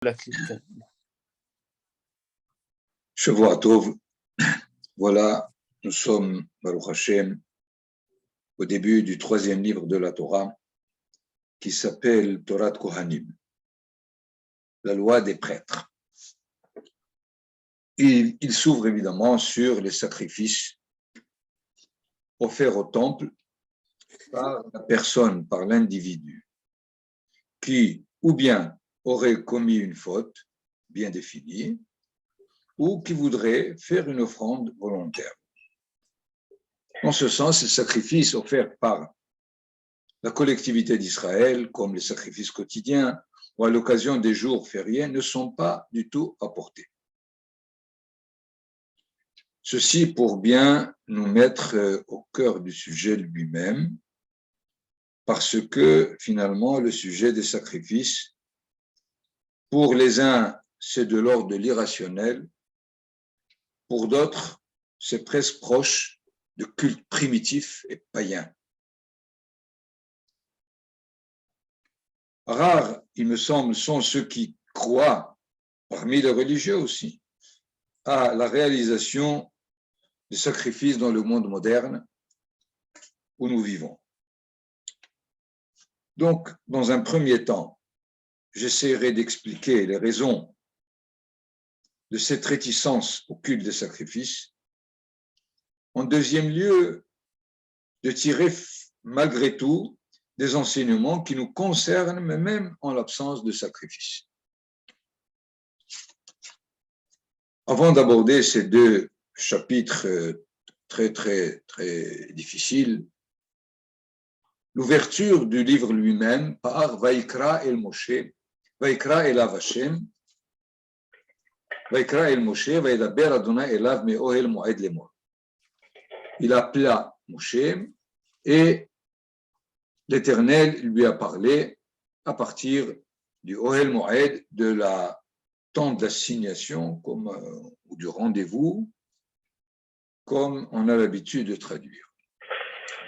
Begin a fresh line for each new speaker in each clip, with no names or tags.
la clique.
Shavua Tov, voilà, nous sommes, Baruch Hashem, au début du 3e livre de la Torah, qui s'appelle Torah Kohanim, la loi des prêtres. Il s'ouvre évidemment sur les sacrifices offerts au temple par la personne, par l'individu, qui ou bien aurait commis une faute bien définie, ou qui voudrait faire une offrande volontaire. En ce sens, les sacrifices offerts par la collectivité d'Israël, comme les sacrifices quotidiens ou à l'occasion des jours fériés, ne sont pas du tout apportés. Ceci pour bien nous mettre au cœur du sujet lui-même, parce que finalement, le sujet des sacrifices, pour les uns, c'est de l'ordre de l'irrationnel, pour d'autres, c'est presque proche de culte primitif et païen. Rares, il me semble, sont ceux qui croient, parmi les religieux aussi, à la réalisation des sacrifices dans le monde moderne où nous vivons. Donc, dans un premier temps, j'essaierai d'expliquer les raisons de cette réticence au culte des sacrifices. En deuxième lieu, de tirer malgré tout des enseignements qui nous concernent, mais même en l'absence de sacrifice. Avant d'aborder ces deux chapitres très difficiles, l'ouverture du livre lui-même par Vaikra el Moshe, Vaikra elav Hashem, Vaikra el Moshe, Vaidaber Adonai elav me'ohel moed lemor. Il appela Moshe et l'Éternel lui a parlé à partir du Ohel Moed, de la tente d'assignation ou du rendez-vous, comme on a l'habitude de traduire.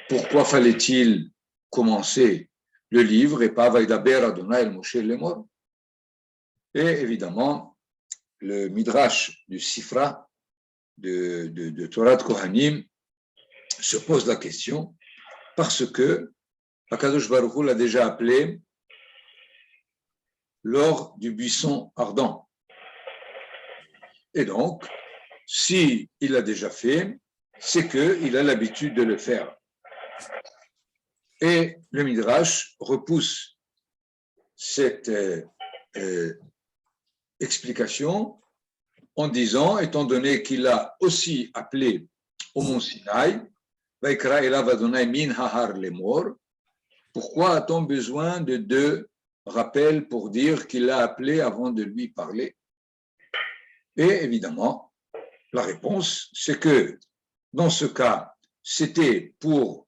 Pourquoi fallait-il commencer le livre et pas Vaidaber Adonai el Moshe lemor? Et évidemment, le Midrash du Sifra de Torah Kohanim se pose la question parce que Akadosh Baruch Hu l'a déjà appelé lors du buisson ardent. Et donc, si il l'a déjà fait, c'est qu'il a l'habitude de le faire. Et le Midrash repousse cette explication en disant, étant donné qu'il a aussi appelé au mont Sinaï, Vaikra elav Adonai min hahar lemor, pourquoi a-t-on besoin de deux rappels pour dire qu'il l'a appelé avant de lui parler? Et évidemment, la réponse, c'est que dans ce cas, c'était pour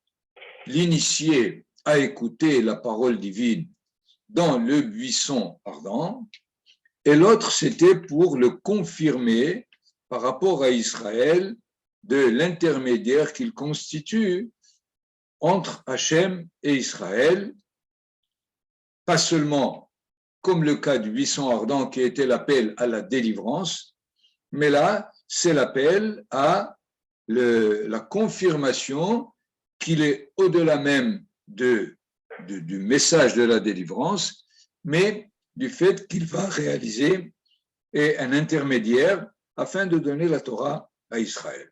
l'initier à écouter la parole divine dans le buisson ardent, et l'autre, c'était pour le confirmer par rapport à Israël de l'intermédiaire qu'il constitue entre Hachem et Israël, pas seulement comme le cas du buisson ardent qui était l'appel à la délivrance, mais là, c'est l'appel à la confirmation qu'il est au-delà même du message de la délivrance, mais du fait qu'il va réaliser un intermédiaire afin de donner la Torah à Israël.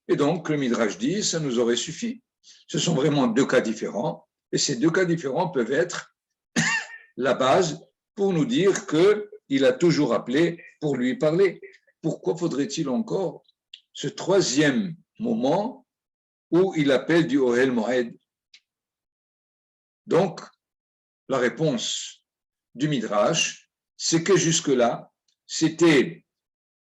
Et donc, le Midrash dit, ça nous aurait suffi. Ce sont vraiment deux cas différents, et ces deux cas différents peuvent être la base pour nous dire qu'il a toujours appelé pour lui parler. Pourquoi faudrait-il encore ce troisième moment où il appelle du Ohel Moed? Donc, la réponse du Midrash, c'est que jusque-là, c'était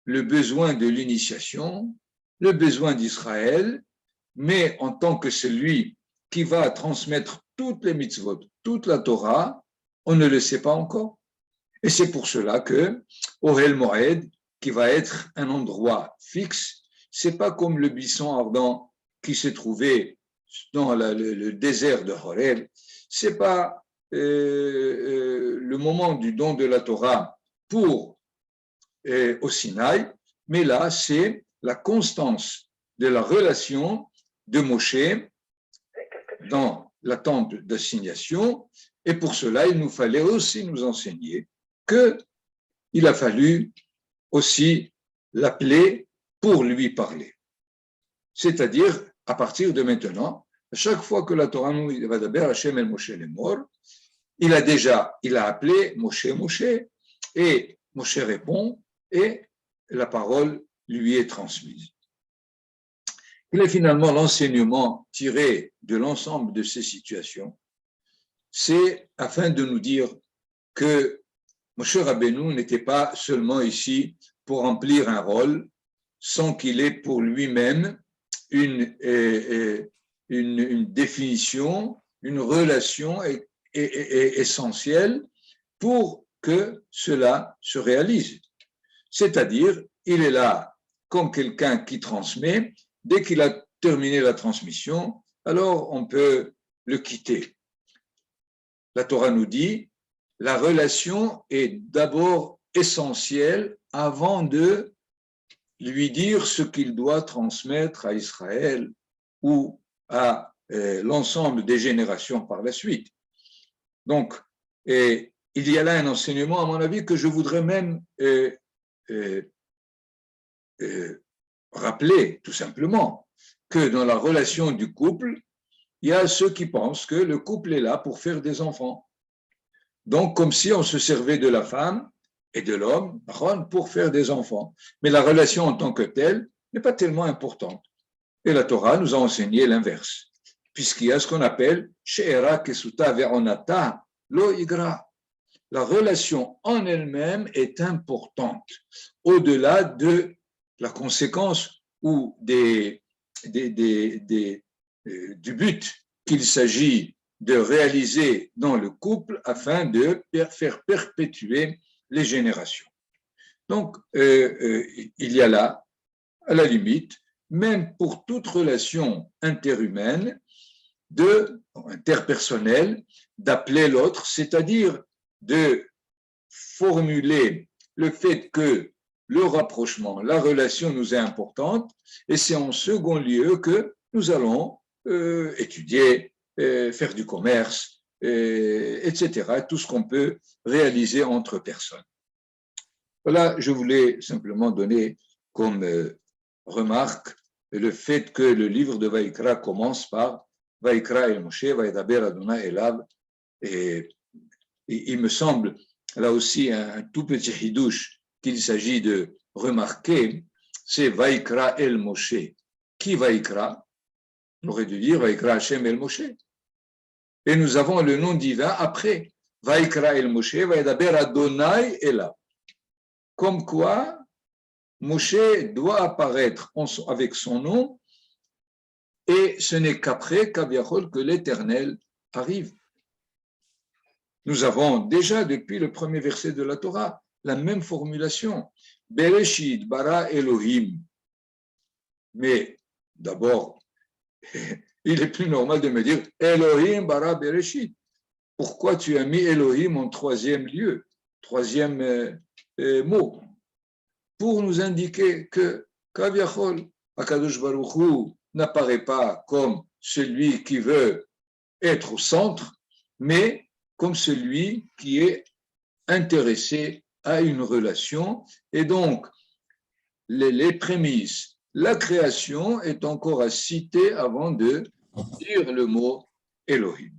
le besoin de l'initiation, le besoin d'Israël, mais en tant que celui qui va transmettre toutes les mitzvot, toute la Torah, on ne le sait pas encore. Et c'est pour cela que Ohel Moed, qui va être un endroit fixe, c'est pas comme le buisson ardent qui s'est trouvé dans le désert de Horeb, c'est pas le moment du don de la Torah au Sinaï, mais là, c'est la constance de la relation de Moshe dans la tente d'assignation, et pour cela, il nous fallait aussi nous enseigner qu'il a fallu aussi l'appeler pour lui parler. C'est-à-dire, à partir de maintenant, à chaque fois que la Torah nous va d'abord Hachem el Moshe Lemor, il a appelé Moshe Moshe, et Moshe répond, et la parole lui est transmise. Il est finalement l'enseignement tiré de l'ensemble de ces situations, c'est afin de nous dire que Moshe Rabbeinu n'était pas seulement ici pour remplir un rôle, sans qu'il ait pour lui-même une définition, une relation essentielle pour que cela se réalise. C'est-à-dire, il est là comme quelqu'un qui transmet. Dès qu'il a terminé la transmission, alors on peut le quitter. La Torah nous dit, la relation est d'abord essentielle avant de lui dire ce qu'il doit transmettre à Israël ou à l'ensemble des générations par la suite. Donc, il y a là un enseignement, à mon avis, que je voudrais même rappeler, tout simplement, que dans la relation du couple, il y a ceux qui pensent que le couple est là pour faire des enfants. Donc, comme si on se servait de la femme et de l'homme pour faire des enfants. Mais la relation en tant que telle n'est pas tellement importante. Et la Torah nous a enseigné l'inverse, puisqu'il y a ce qu'on appelle She'era Kesuta Ve'onata Lo Igra. La relation en elle-même est importante, au-delà de la conséquence ou du but qu'il s'agit de réaliser dans le couple afin de faire perpétuer les générations. Donc, il y a là, à la limite, même pour toute relation interhumaine, interpersonnelle, d'appeler l'autre, c'est-à-dire de formuler le fait que le rapprochement, la relation nous est importante, et c'est en second lieu que nous allons étudier, faire du commerce, etc., tout ce qu'on peut réaliser entre personnes. Voilà, je voulais simplement donner comme remarque le fait que le livre de Vaïkra commence par Vaïkra el Moshe, Vaïdaber Adonai Elav, et il me semble là aussi un tout petit hidouche qu'il s'agit de remarquer, c'est Vaïkra el Moshe. Qui Vaïkra? On aurait dû dire Vaïkra Hashem el Moshe. Et nous avons le nom divin après. Vaïkra el Moshe, Vaïdaber Adonai Elav. Comme quoi, Moshe doit apparaître avec son nom, et ce n'est qu'après, qu'Aviachol, que l'Éternel arrive. Nous avons déjà, depuis le premier verset de la Torah, la même formulation. Bereshit bara Elohim. Mais d'abord, il est plus normal de me dire Elohim bara Bereshit. Pourquoi tu as mis Elohim en troisième lieu, troisième mot? Pour nous indiquer que Kaviachol, Akadosh Baruch Hu, n'apparaît pas comme celui qui veut être au centre, mais comme celui qui est intéressé à une relation. Et donc, les prémices, la création est encore à citer avant de dire le mot Elohim.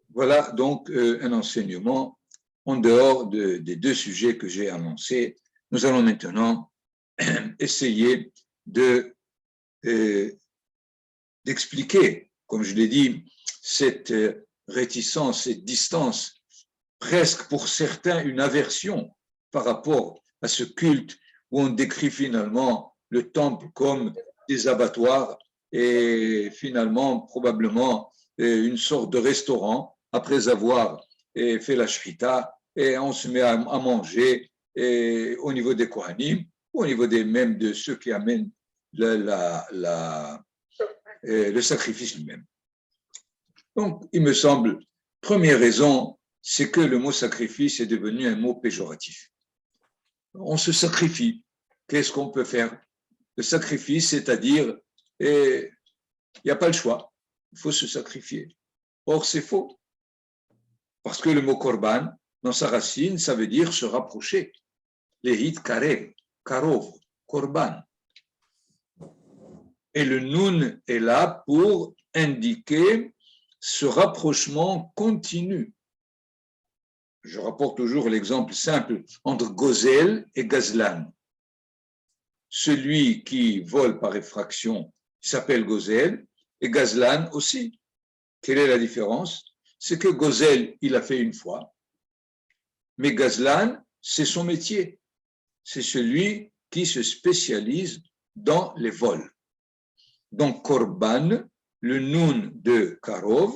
Voilà donc un enseignement en dehors des deux sujets que j'ai annoncés. Nous allons maintenant essayer d'expliquer, comme je l'ai dit, cette réticence, cette distance, presque pour certains une aversion par rapport à ce culte où on décrit finalement le temple comme des abattoirs et finalement probablement une sorte de restaurant après avoir fait la shrita, et on se met à manger au niveau des Kohanim, au niveau même de ceux qui amènent le sacrifice lui-même. Donc, il me semble, première raison c'est que le mot sacrifice est devenu un mot péjoratif. On se sacrifie. Qu'est-ce qu'on peut faire? Le sacrifice, c'est-à-dire, il n'y a pas le choix. Il faut se sacrifier. Or, c'est faux. Parce que le mot korban, dans sa racine, ça veut dire se rapprocher. Les hit karev, karov, korban. Et le nun est là pour indiquer ce rapprochement continu. Je rapporte toujours l'exemple simple entre gozel et gazlan. Celui qui vole par effraction s'appelle gozel et gazlan aussi. Quelle est la différence? C'est que gozel, il a fait une fois, mais gazlan, c'est son métier. C'est celui qui se spécialise dans les vols. Donc, korban, le nun de karov,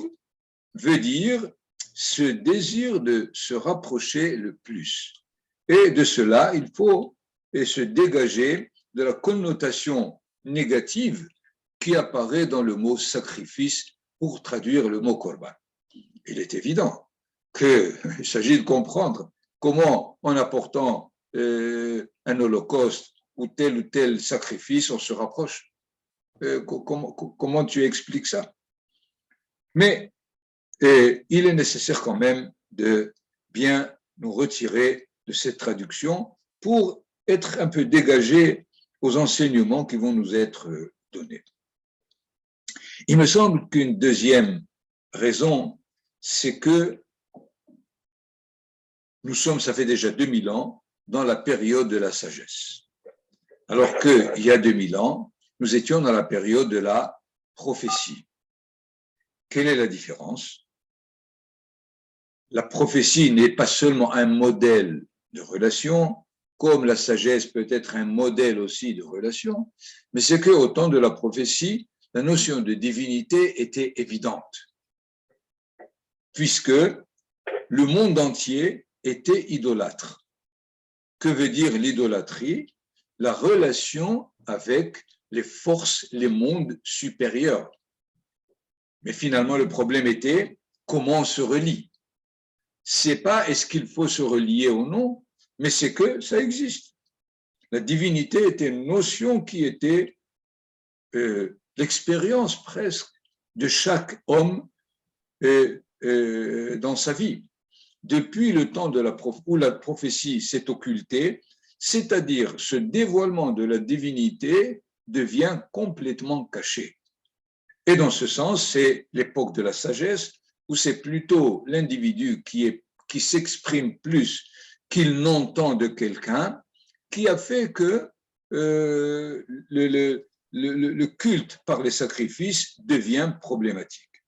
veut dire ce désir de se rapprocher le plus. Et de cela, il faut se dégager de la connotation négative qui apparaît dans le mot sacrifice pour traduire le mot korban. Il est évident qu'il s'agit de comprendre comment, en apportant un holocauste ou tel sacrifice, on se rapproche. Comment tu expliques ça? Mais il est nécessaire quand même de bien nous retirer de cette traduction pour être un peu dégagé aux enseignements qui vont nous être donnés. Il me semble qu'une deuxième raison, c'est que nous sommes, ça fait déjà 2000 ans, dans la période de la sagesse. Alors qu'il y a 2000 ans, nous étions dans la période de la prophétie. Quelle est la différence? La prophétie n'est pas seulement un modèle de relation, comme la sagesse peut être un modèle aussi de relation, mais c'est qu'au temps de la prophétie, la notion de divinité était évidente, puisque le monde entier était idolâtre. Que veut dire l'idolâtrie? La relation avec les forces, les mondes supérieurs. Mais finalement, le problème était comment on se relie. C'est pas est-ce qu'il faut se relier ou non, mais c'est que ça existe. La divinité était une notion qui était l'expérience presque de chaque homme dans sa vie. Depuis le temps de où la prophétie s'est occultée, c'est-à-dire ce dévoilement de la divinité devient complètement caché. Et dans ce sens, c'est l'époque de la sagesse, où c'est plutôt l'individu qui s'exprime plus qu'il n'entend de quelqu'un, qui a fait que le culte par les sacrifices devient problématique.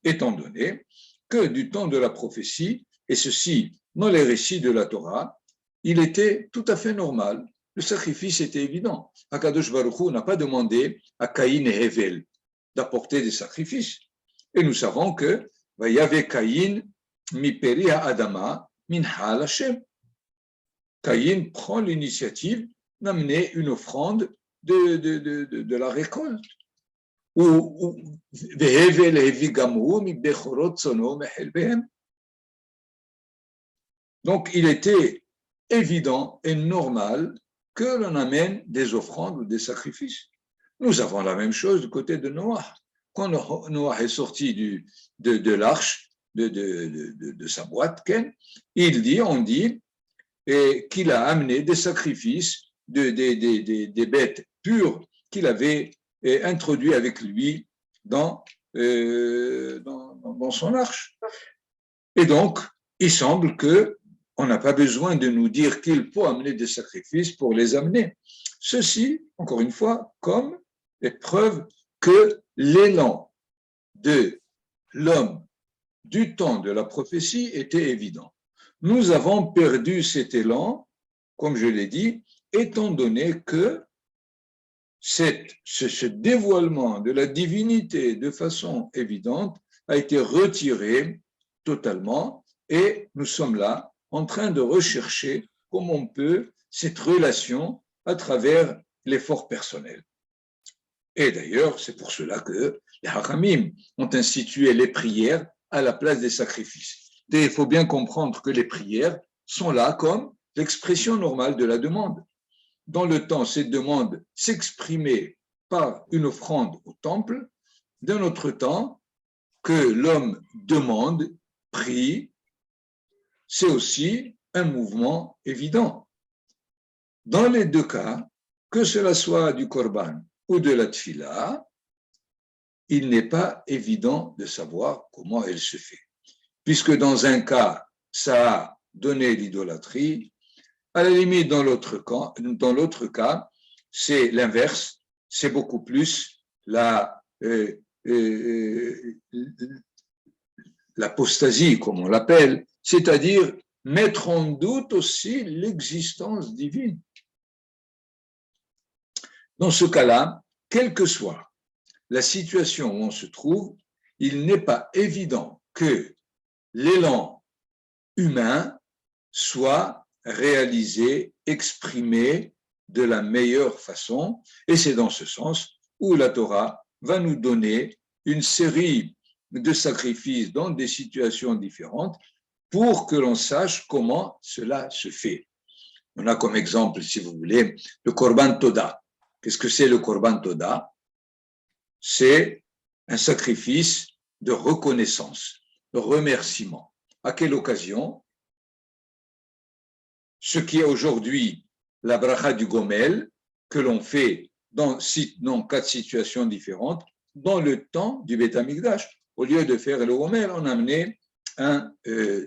Étant donné que du temps de la prophétie, et ceci dans les récits de la Torah, il était tout à fait normal. Le sacrifice était évident. Akadosh Baruch Hu n'a pas demandé à Caïn et Hevel d'apporter des sacrifices. Et nous savons que y avait Caïn, mi peri Adama, min ha'al Hashem. Caïn prend l'initiative d'amener une offrande de la récolte. Hevel hevi gamu mi bechorot sono mehel behem. Donc, il était évident et normal que l'on amène des offrandes ou des sacrifices. Nous avons la même chose du côté de Noah. Quand Noah est sorti de l'arche, de sa boîte, on dit qu'il a amené des sacrifices, des bêtes pures qu'il avait introduits avec lui dans son arche. Et donc, il semble que on n'a pas besoin de nous dire qu'il faut amener des sacrifices pour les amener. Ceci, encore une fois, comme preuve que l'élan de l'homme du temps de la prophétie était évident. Nous avons perdu cet élan, comme je l'ai dit, étant donné que ce dévoilement de la divinité de façon évidente a été retiré totalement et nous sommes là en train de rechercher comment on peut cette relation à travers l'effort personnel. Et d'ailleurs, c'est pour cela que les Haramim ont institué les prières à la place des sacrifices. Et il faut bien comprendre que les prières sont là comme l'expression normale de la demande. Dans le temps, cette demande s'exprimait par une offrande au temple. D'un autre temps, que l'homme demande, prie, c'est aussi un mouvement évident. Dans les deux cas, que cela soit du korban ou de la tfila, il n'est pas évident de savoir comment elle se fait. Puisque dans un cas, ça a donné l'idolâtrie, à la limite, dans l'autre cas, c'est l'inverse, c'est beaucoup plus l'apostasie, comme on l'appelle, c'est-à-dire mettre en doute aussi l'existence divine. Dans ce cas-là, quelle que soit la situation où on se trouve, il n'est pas évident que l'élan humain soit réalisé, exprimé de la meilleure façon, et c'est dans ce sens où la Torah va nous donner une série de sacrifices dans des situations différentes pour que l'on sache comment cela se fait. On a comme exemple, si vous voulez, le Korban Toda. Qu'est-ce que c'est le Korban Toda? C'est un sacrifice de reconnaissance, de remerciement. À quelle occasion? Ce qui est aujourd'hui la bracha du Gomel, que l'on fait dans 4 situations différentes, dans le temps du Beth Amikdash. Au lieu de faire le Gomel, on a amené un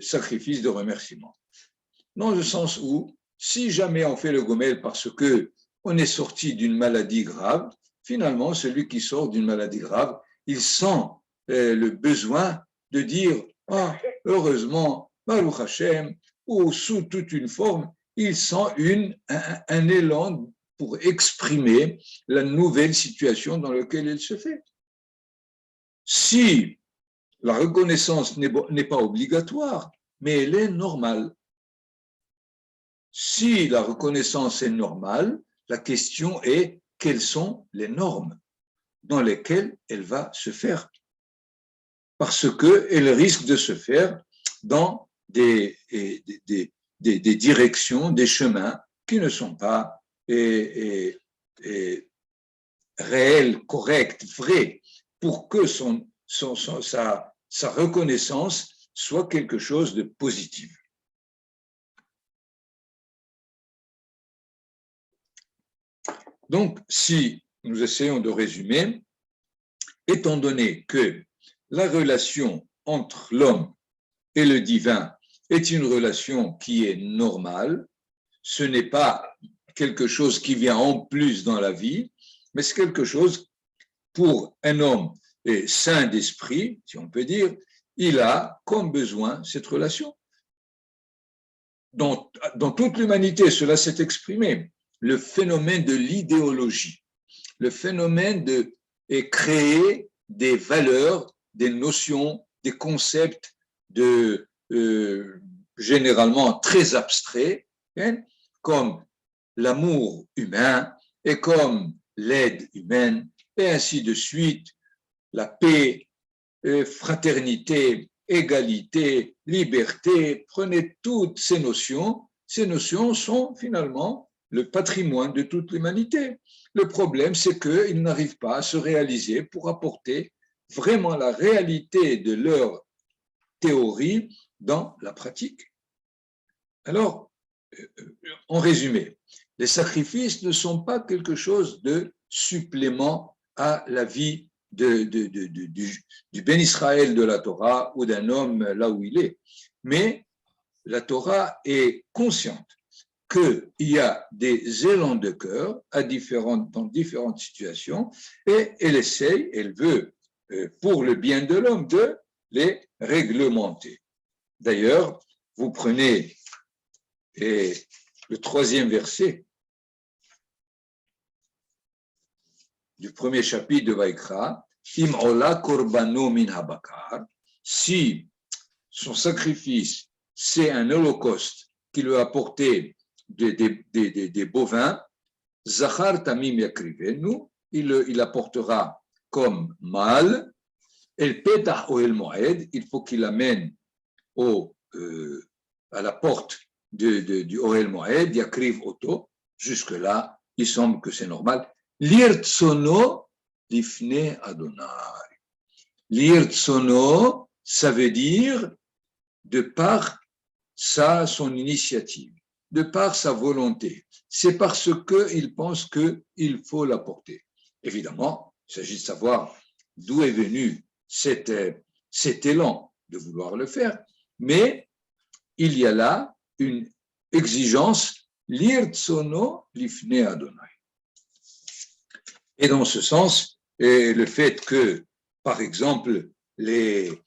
sacrifice de remerciement. Dans le sens où, si jamais on fait le Gomel parce qu'on est sorti d'une maladie grave, finalement, celui qui sort d'une maladie grave, il sent le besoin de dire « Ah, heureusement, Baruch Hashem », ou sous toute une forme, il sent un élan pour exprimer la nouvelle situation dans laquelle il se fait. Si la reconnaissance n'est pas obligatoire, mais elle est normale. Si la reconnaissance est normale, la question est quelles sont les normes dans lesquelles elle va se faire. Parce qu'elle risque de se faire dans des directions, des chemins qui ne sont pas réels, corrects, vrais, pour que sa reconnaissance soit quelque chose de positif. Donc, si nous essayons de résumer, étant donné que la relation entre l'homme et le divin est une relation qui est normale, ce n'est pas quelque chose qui vient en plus dans la vie, mais c'est quelque chose pour un homme sain d'esprit, si on peut dire, il a comme besoin cette relation. Dans toute l'humanité, cela s'est exprimé. Le phénomène de l'idéologie, le phénomène de créer des valeurs, des notions, des concepts généralement très abstraits, hein, comme l'amour humain et comme l'aide humaine, et ainsi de suite, la paix, fraternité, égalité, liberté, prenez toutes ces notions sont finalement le patrimoine de toute l'humanité. Le problème, c'est qu'ils n'arrivent pas à se réaliser pour apporter vraiment la réalité de leur théorie dans la pratique. Alors, en résumé, les sacrifices ne sont pas quelque chose de supplément à la vie du Ben Israël de la Torah ou d'un homme là où il est. Mais la Torah est consciente qu'il y a des élans de cœur dans différentes situations et elle veut, pour le bien de l'homme, de les réglementer. D'ailleurs, vous prenez le 3e verset du 1er chapitre de Vaikra, Im ola korbano min habakar, si son sacrifice c'est un holocauste qui lui a apporté des bovins, Zachar tamim yakrivenu, il apportera comme mâle, el petah ou el moed, il faut qu'il amène à la porte du Ohel Moed, Yakriv Oto. Jusque-là, il semble que c'est normal. L'irtsono lifne Adonai. L'irtsono, ça veut dire de par son initiative, de par sa volonté. C'est parce qu'il pense qu'il faut l'apporter. Évidemment, il s'agit de savoir d'où est venu cet élan de vouloir le faire, mais il y a là une exigence, l'irtsono lifne Adonai. Et dans ce sens, le fait que, par exemple, les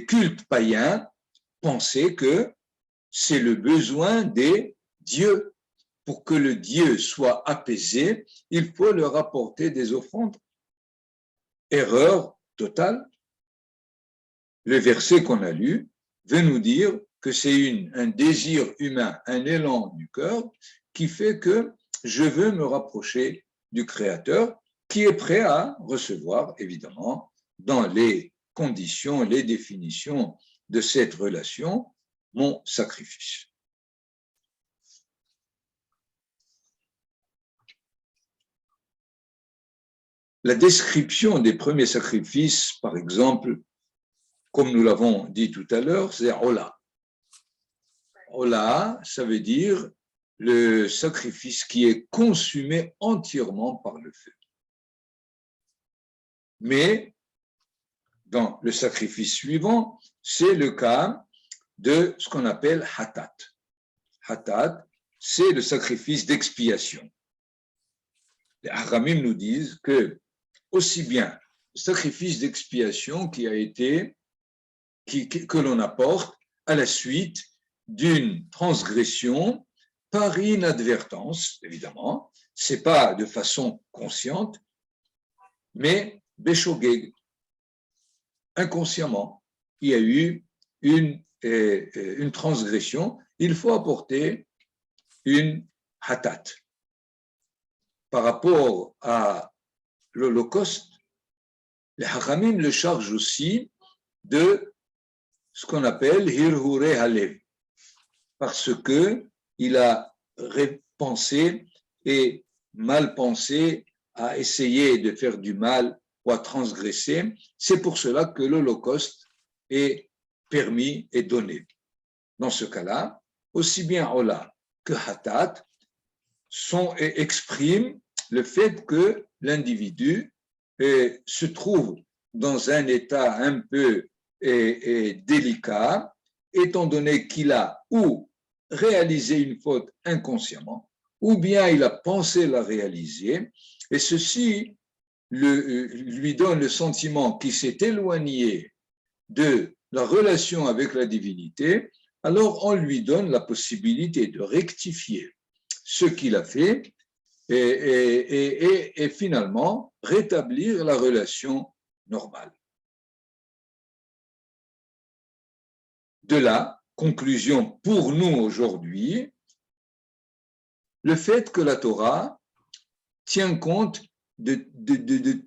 cultes païens pensaient que c'est le besoin des dieux. Pour que le Dieu soit apaisé, il faut leur apporter des offrandes. Erreur totale. Le verset qu'on a lu veut nous dire que c'est un désir humain, un élan du cœur qui fait que je veux me rapprocher du Créateur qui est prêt à recevoir, évidemment, dans les conditions, les définitions de cette relation, mon sacrifice. La description des premiers sacrifices, par exemple, comme nous l'avons dit tout à l'heure, c'est Ola. Ola, ça veut dire le sacrifice qui est consumé entièrement par le feu. Mais dans le sacrifice suivant, c'est le cas de ce qu'on appelle Hatat. Hatat, c'est le sacrifice d'expiation. Les Haramim nous disent que aussi bien le sacrifice d'expiation que l'on apporte à la suite d'une transgression par inadvertance, évidemment, c'est pas de façon consciente, mais béchogeg, inconsciemment, il y a eu une transgression, il faut apporter une hatat. Par rapport à l'Holocauste, les Hachamim le chargent aussi de ce qu'on appelle Hirhure Halev, parce qu'il a repensé et mal pensé à essayer de faire du mal ou à transgresser. C'est pour cela que l'Holocauste est permis et donné. Dans ce cas-là, aussi bien Ola que Hatat expriment le fait que l'individu se trouve dans un état un peu délicat, étant donné qu'il a ou réalisé une faute inconsciemment, ou bien il a pensé la réaliser, et ceci lui donne le sentiment qu'il s'est éloigné de la relation avec la divinité, alors on lui donne la possibilité de rectifier ce qu'il a fait et finalement rétablir la relation normale. De là, conclusion pour nous aujourd'hui, le fait que la Torah tient compte de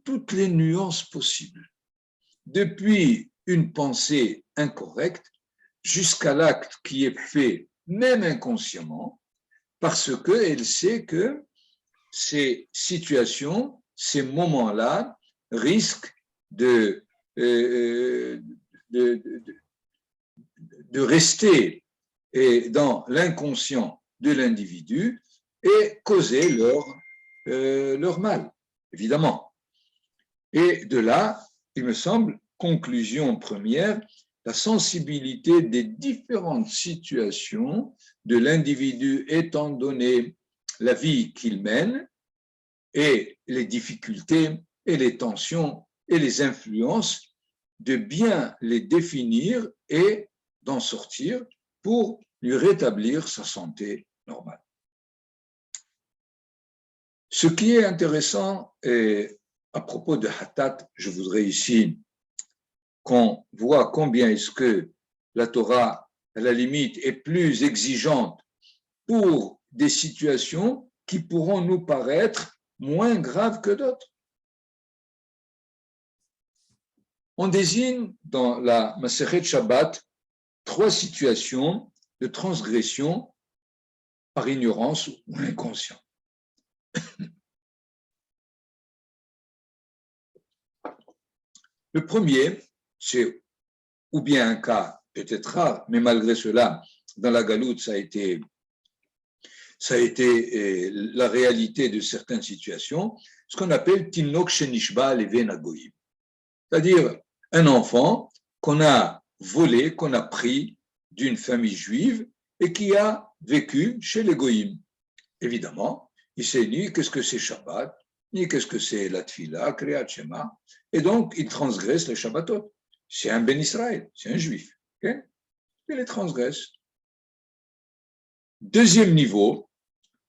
toutes les nuances possibles, depuis une pensée incorrecte jusqu'à l'acte qui est fait même inconsciemment, parce qu'elle sait que ces situations, ces moments-là risquent de rester dans l'inconscient de l'individu et causer leur mal, évidemment. Et de là, il me semble, conclusion première, la sensibilité des différentes situations de l'individu étant donné la vie qu'il mène et les difficultés et les tensions et les influences, de bien les définir et d'en sortir pour lui rétablir sa santé normale. Ce qui est intéressant, et à propos de Hatat, je voudrais ici qu'on voit combien est-ce que la Torah, à la limite, est plus exigeante pour des situations qui pourront nous paraître moins graves que d'autres. On désigne dans la Masechet Shabbat 3 situations de transgression par ignorance ou inconscient. Le premier, c'est ou bien un cas peut-être rare, mais malgré cela, dans la galoute, ça a été la réalité de certaines situations, ce qu'on appelle Tinok Shenishba Leven Agoyim. C'est-à-dire un enfant qu'on a volé, qu'on a pris d'une famille juive et qui a vécu chez les Goïm. Évidemment, il sait ni qu'est-ce que c'est Shabbat, ni qu'est-ce que c'est la Tfila, Kriyat Shema, et donc il transgresse les Shabbatot. C'est un Ben Israël, c'est un juif. Okay? Il les transgresse. Deuxième niveau,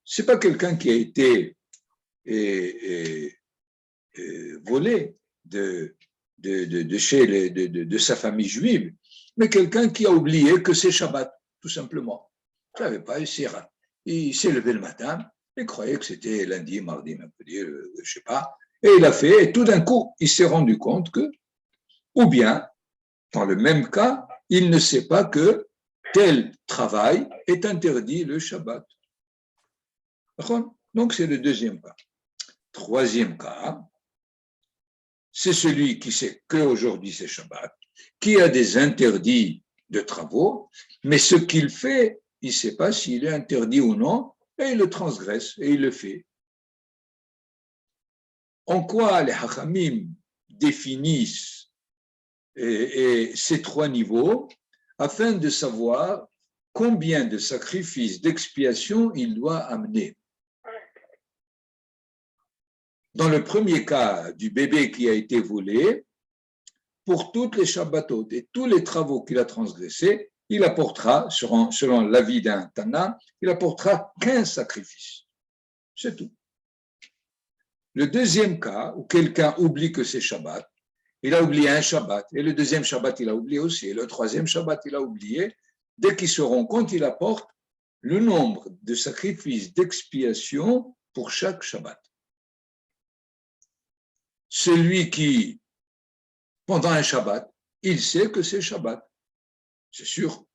ce n'est pas quelqu'un qui a été volé de sa famille juive, mais quelqu'un qui a oublié que c'est Shabbat, tout simplement. Il ne savait pas, il s'est levé le matin, il croyait que c'était lundi, mardi, mercredi, je ne sais pas, et il a fait, et tout d'un coup, il s'est rendu compte que, ou bien, dans le même cas, il ne sait pas que tel travail est interdit le Shabbat. Donc, c'est le deuxième cas. Troisième cas, c'est celui qui sait qu'aujourd'hui c'est Shabbat, qui a des interdits de travaux, mais ce qu'il fait, il ne sait pas s'il est interdit ou non, et il le transgresse, et il le fait. En quoi les Hachamim définissent ces 3 niveaux afin de savoir combien de sacrifices d'expiation il doit amener. Dans le premier cas du bébé qui a été volé, pour toutes les Shabbatot et tous les travaux qu'il a transgressés, il apportera, selon l'avis d'un Tana, il apportera 15 sacrifices. C'est tout. Le deuxième cas, où quelqu'un oublie que c'est Shabbat, il a oublié un Shabbat, et le deuxième Shabbat, il a oublié aussi, et le troisième Shabbat, il a oublié, dès qu'il se rend compte, il apporte le nombre de sacrifices d'expiation pour chaque Shabbat. Celui qui, pendant un Shabbat, il sait que c'est Shabbat, c'est sûr,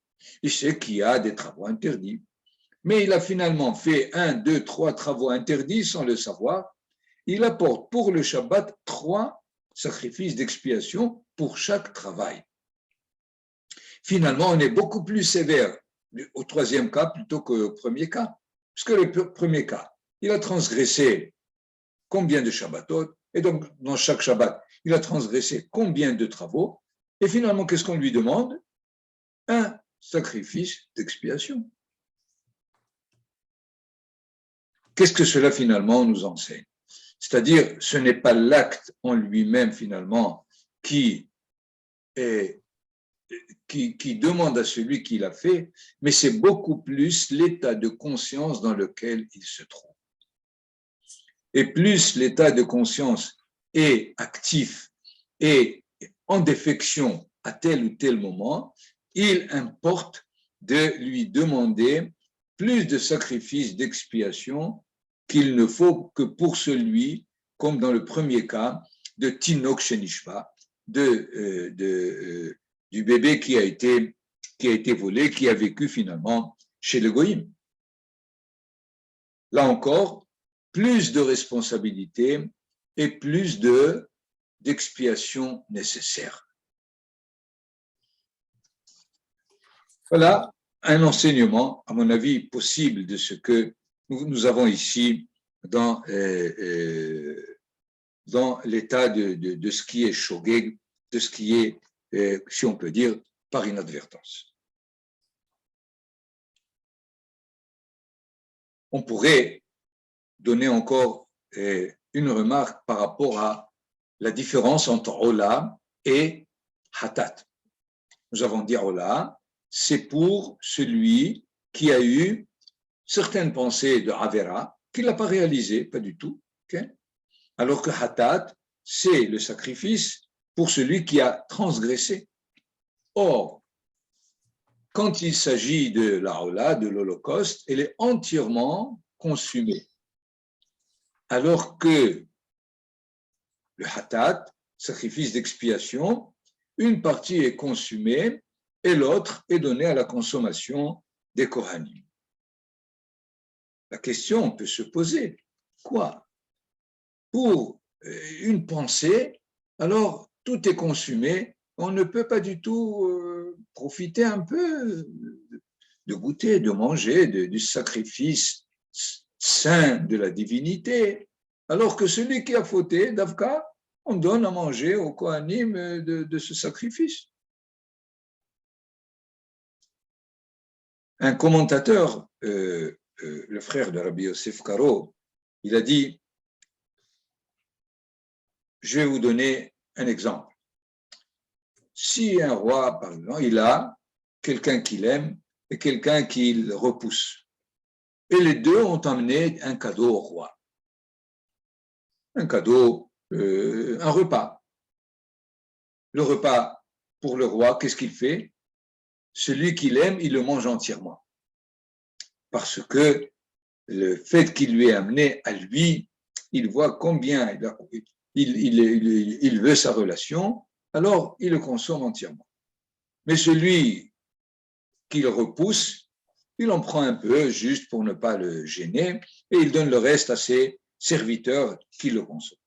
il sait qu'il y a des travaux interdits, mais il a finalement fait 1, 2, 3 travaux interdits sans le savoir, il apporte pour le Shabbat 3 sacrifices d'expiation pour chaque travail. Finalement, on est beaucoup plus sévère au troisième cas plutôt qu'au premier cas. Parce que le premier cas, il a transgressé combien de Shabbatot, et donc dans chaque Shabbat, il a transgressé combien de travaux, et finalement, qu'est-ce qu'on lui demande? Un sacrifice d'expiation. Qu'est-ce que cela finalement nous enseigne? C'est-à-dire, ce n'est pas l'acte en lui-même finalement qui demande à celui qui l'a fait, mais c'est beaucoup plus l'état de conscience dans lequel il se trouve. Et plus l'état de conscience est actif et en défection à tel ou tel moment, il importe de lui demander plus de sacrifices d'expiation qu'il ne faut que pour celui, comme dans le premier cas, de Tinok Shenishba, du bébé qui a été volé, qui a vécu finalement chez le Goïm. Là encore, plus de responsabilités et plus d'expiation nécessaire. Voilà un enseignement, à mon avis, possible de ce que nous avons ici dans l'état de ce qui est shogeg, de ce qui est, si on peut dire, par inadvertance. On pourrait donner encore une remarque par rapport à la différence entre Ola et Hatat. Nous avons dit Ola, c'est pour celui qui a eu certaines pensées de Avera, qu'il n'a pas réalisées, pas du tout. Okay? Alors que Hatat, c'est le sacrifice pour celui qui a transgressé. Or, quand il s'agit de la Ola, de l'Holocauste, elle est entièrement consumée. Alors que le Hatat, sacrifice d'expiation, une partie est consumée et l'autre est donné à la consommation des Kohanim. La question peut se poser, quoi? Pour une pensée, alors tout est consumé, on ne peut pas du tout profiter un peu de goûter, de manger, du sacrifice saint de la divinité, alors que celui qui a fauté, d'Avka, on donne à manger au Kohanim de ce sacrifice. Un commentateur, le frère de Rabbi Yosef Karo, il a dit, je vais vous donner un exemple. Si un roi, par exemple, il a quelqu'un qu'il aime et quelqu'un qu'il repousse, et les deux ont amené un cadeau au roi, un cadeau, un repas. Le repas pour le roi, qu'est-ce qu'il fait? Celui qu'il aime, il le mange entièrement. Parce que le fait qu'il lui ait amené à lui, il voit combien il veut sa relation, alors il le consomme entièrement. Mais celui qu'il repousse, il en prend un peu juste pour ne pas le gêner et il donne le reste à ses serviteurs qui le consomment.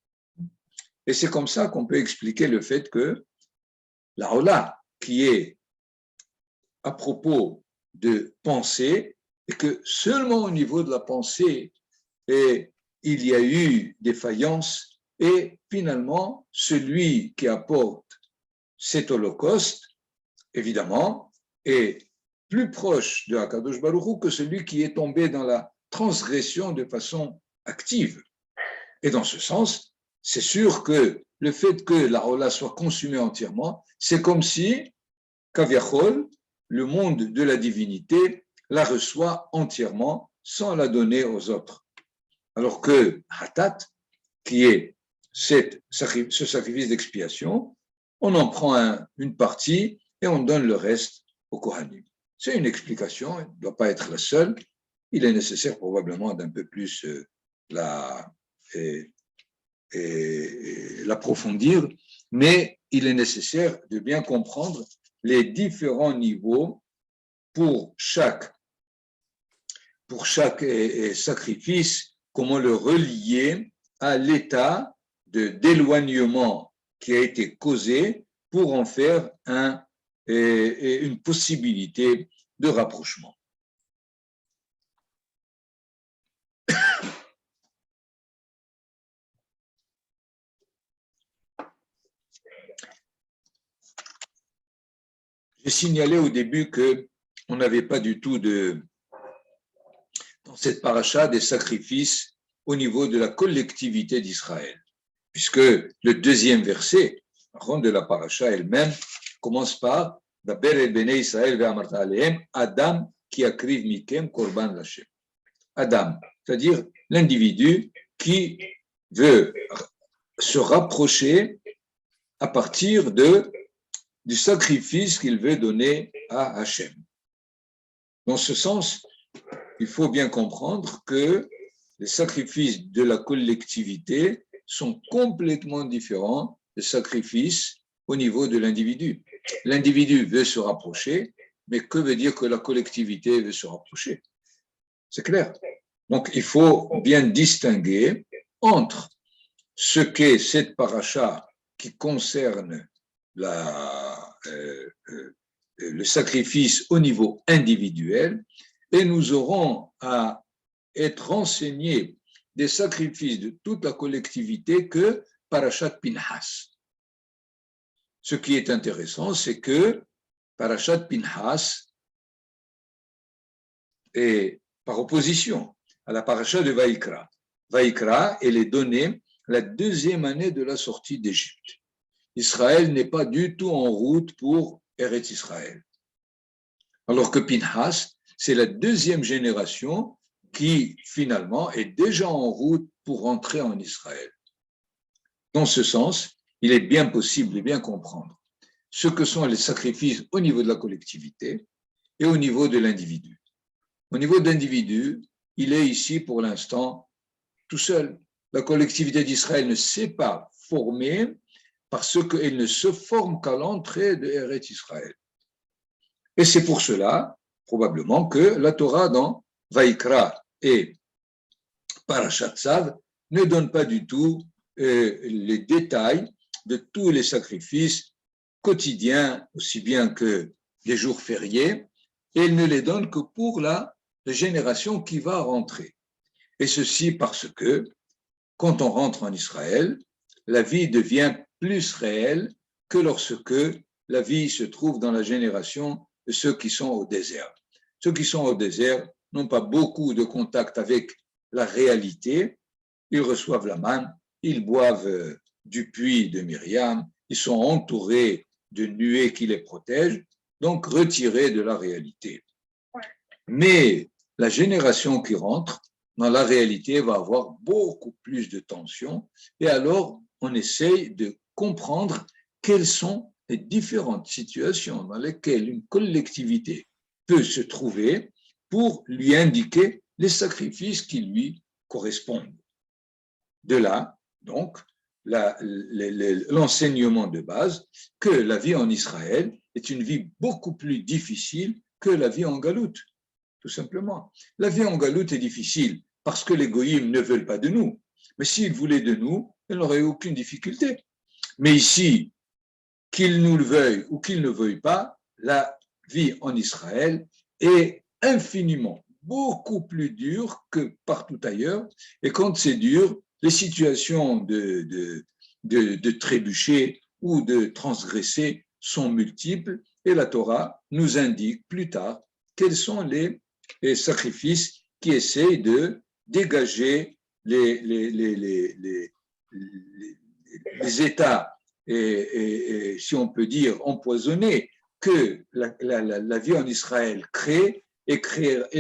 Et c'est comme ça qu'on peut expliquer le fait que la Hola, qui est à propos de pensée, et que seulement au niveau de la pensée, il y a eu des faillances, et finalement, celui qui apporte cet holocauste, évidemment, est plus proche de Akadosh Baruch Hu que celui qui est tombé dans la transgression de façon active. Et dans ce sens, c'est sûr que le fait que la Hola soit consumée entièrement, c'est comme si, Kaviachol, le monde de la divinité, la reçoit entièrement sans la donner aux autres. Alors que Hatat, qui est ce sacrifice d'expiation, on en prend une partie et on donne le reste au Kohanim. C'est une explication, elle ne doit pas être la seule. Il est nécessaire probablement d'un peu plus l'approfondir, mais il est nécessaire de bien comprendre les différents niveaux pour chaque sacrifice, comment le relier à l'état d'éloignement qui a été causé pour en faire une possibilité de rapprochement. J'ai signalé au début qu'on n'avait pas du tout dans cette paracha des sacrifices au niveau de la collectivité d'Israël, puisque le deuxième verset de la paracha elle-même commence par Adam qui akriv mikem korban l'Hashem. Adam, c'est-à-dire l'individu qui veut se rapprocher à partir du sacrifice qu'il veut donner à Hachem. Dans ce sens, il faut bien comprendre que les sacrifices de la collectivité sont complètement différents des sacrifices au niveau de l'individu. L'individu veut se rapprocher, mais que veut dire que la collectivité veut se rapprocher? C'est clair. Donc, il faut bien distinguer entre ce qu'est cette paracha qui concerne le sacrifice au niveau individuel, et nous aurons à être renseignés des sacrifices de toute la collectivité que Parashat Pinhas. Ce qui est intéressant, c'est que Parashat Pinhas est par opposition à la paracha de Vaïkra. Vaïkra, elle est donnée la deuxième année de la sortie d'Égypte. Israël n'est pas du tout en route pour Eretz Israël. Alors que Pinhas, c'est la deuxième génération qui, finalement, est déjà en route pour rentrer en Israël. Dans ce sens, il est bien possible de bien comprendre ce que sont les sacrifices au niveau de la collectivité et au niveau de l'individu. Au niveau de l'individu, il est ici pour l'instant tout seul. La collectivité d'Israël ne s'est pas formée parce qu'elle ne se forme qu'à l'entrée de Eretz Israël. Et c'est pour cela, probablement, que la Torah dans Vaïkra et Parashat Tzav ne donne pas du tout les détails de tous les sacrifices quotidiens, aussi bien que les jours fériés, et il ne les donne que pour la génération qui va rentrer. Et ceci parce que, quand on rentre en Israël, la vie devient plus réelle que lorsque la vie se trouve dans la génération de ceux qui sont au désert. Ceux qui sont au désert n'ont pas beaucoup de contact avec la réalité. Ils reçoivent la manne, ils boivent du puits de Myriam, ils sont entourés de nuées qui les protègent, donc retirés de la réalité. Mais la génération qui rentre dans la réalité va avoir beaucoup plus de tension, et alors on essaye de comprendre quelles sont les différentes situations dans lesquelles une collectivité peut se trouver pour lui indiquer les sacrifices qui lui correspondent. De là, donc, l'enseignement de base que la vie en Israël est une vie beaucoup plus difficile que la vie en Galoute, tout simplement. La vie en Galoute est difficile parce que les goïms ne veulent pas de nous. Mais s'ils voulaient de nous, ils n'auraient aucune difficulté. Mais ici, qu'ils nous le veuillent ou qu'ils ne veuillent pas, la vie en Israël est infiniment, beaucoup plus dure que partout ailleurs. Et quand c'est dur, les situations de trébucher ou de transgresser sont multiples. Et la Torah nous indique plus tard quels sont les sacrifices qui essayent de dégager les états, et si on peut dire empoisonnés, que la vie en Israël crée et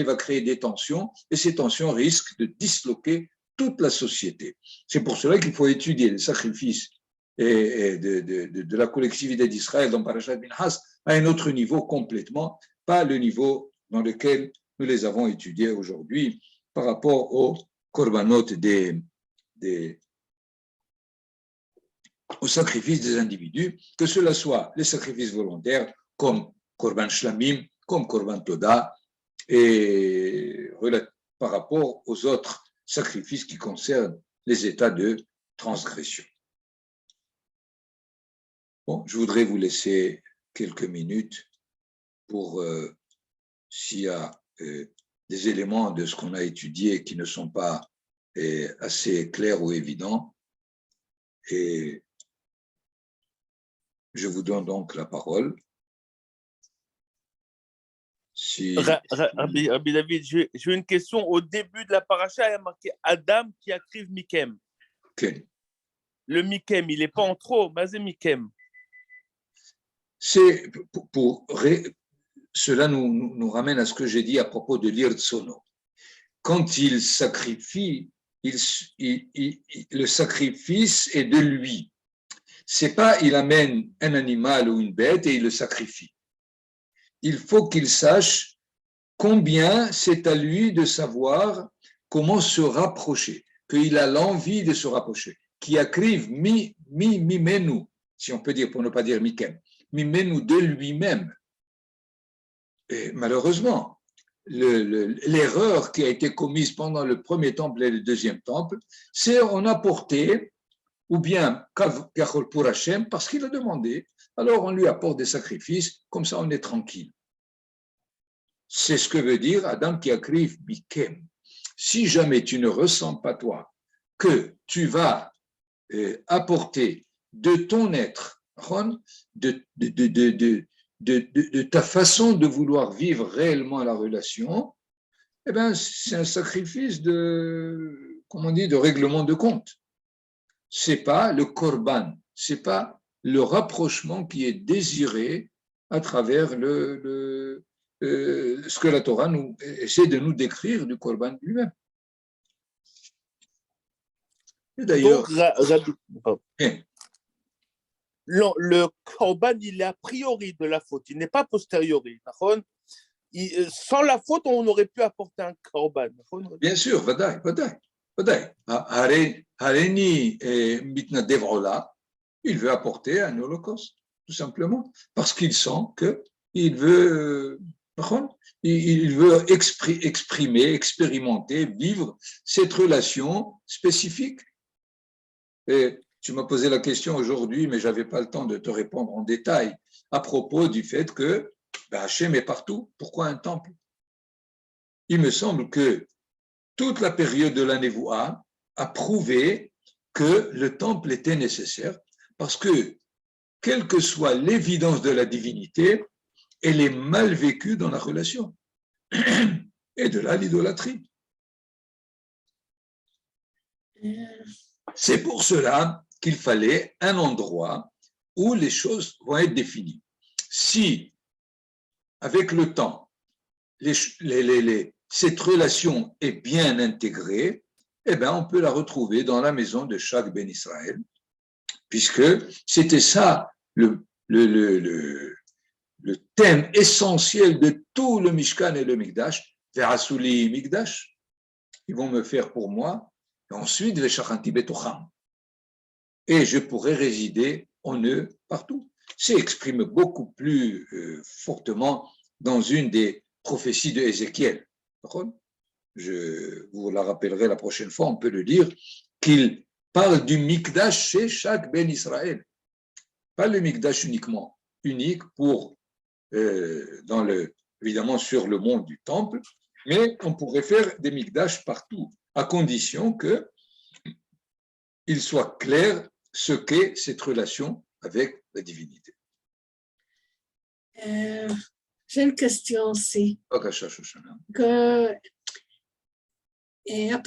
va créer des tensions, et ces tensions risquent de disloquer toute la société. C'est pour cela qu'il faut étudier les sacrifices de la collectivité d'Israël dans Parashat Pinhas à un autre niveau complètement, pas le niveau dans lequel nous les avons étudiés aujourd'hui par rapport aux korbanot aux sacrifices des individus, que cela soit les sacrifices volontaires comme Korban Shlamim, comme Korban Toda, et par rapport aux autres sacrifices qui concernent les états de transgression. Bon, je voudrais vous laisser quelques minutes pour, s'il y a des éléments de ce qu'on a étudié qui ne sont pas assez clairs ou évidents. Et je vous donne donc la parole.
Rabbi David, j'ai une question. Au début de la paracha, il y a marqué Adam qui akriv Mikem.
Okay.
Le Mikem, il n'est pas en trop, mais c'est Mikem.
C'est cela nous ramène à ce que j'ai dit à propos de l'Irtsono. Quand il sacrifie, le sacrifice est de lui. C'est pas il amène un animal ou une bête et il le sacrifie. Il faut qu'il sache combien c'est à lui de savoir comment se rapprocher, qu'il a l'envie de se rapprocher, qui akriv mimenu, si on peut dire, pour ne pas dire mikem, mimenu de lui-même. Et malheureusement, l'erreur qui a été commise pendant le premier temple et le deuxième temple, c'est on a porté, ou bien Kachol pour Hachem, parce qu'il a demandé, alors on lui apporte des sacrifices, comme ça on est tranquille. C'est ce que veut dire Adam qui akriv bikem. Si jamais tu ne ressens pas toi que tu vas apporter de ton être, de ta façon de vouloir vivre réellement la relation, eh ben, c'est un sacrifice de, comment on dit, de règlement de compte. C'est pas le korban, c'est pas le rapprochement qui est désiré à travers ce que la Torah essaie de nous décrire du korban lui-même. Et d'ailleurs,
le korban, il est a priori de la faute, il n'est pas posteriori. Sans la faute, on aurait pu apporter un korban.
Bien sûr, vadaï. Hareni mitnadev ola, il veut apporter un holocauste, tout simplement, parce qu'il sent il veut, il veut exprimer, expérimenter, vivre cette relation spécifique. Et tu m'as posé la question aujourd'hui, mais je n'avais pas le temps de te répondre en détail à propos du fait que Hachem est partout. Pourquoi un temple? Il me semble que toute la période de la Névoa a prouvé que le temple était nécessaire parce que, quelle que soit l'évidence de la divinité, elle est mal vécue dans la relation. Et de là, l'idolâtrie. C'est pour cela qu'il fallait un endroit où les choses vont être définies. Si, avec le temps, cette relation est bien intégrée, eh bien, on peut la retrouver dans la maison de chaque Ben Israël, puisque c'était ça le thème essentiel de tout le Mishkan et le Mikdash. Ve'asuli Mikdash, ils vont me faire pour moi, et ensuite Ve'shachanti betocham. Et je pourrais résider en eux partout. C'est exprimé beaucoup plus fortement dans une des prophéties de Ézéchiel. Je vous la rappellerai la prochaine fois, on peut le dire, qu'il parle du Mikdash chez chaque Ben Israël. Pas le Mikdash uniquement, unique pour, évidemment sur le mont du temple, mais on pourrait faire des Mikdash partout, à condition qu'il soit clair ce qu'est cette relation avec la divinité.
J'ai une question aussi. Que, à propos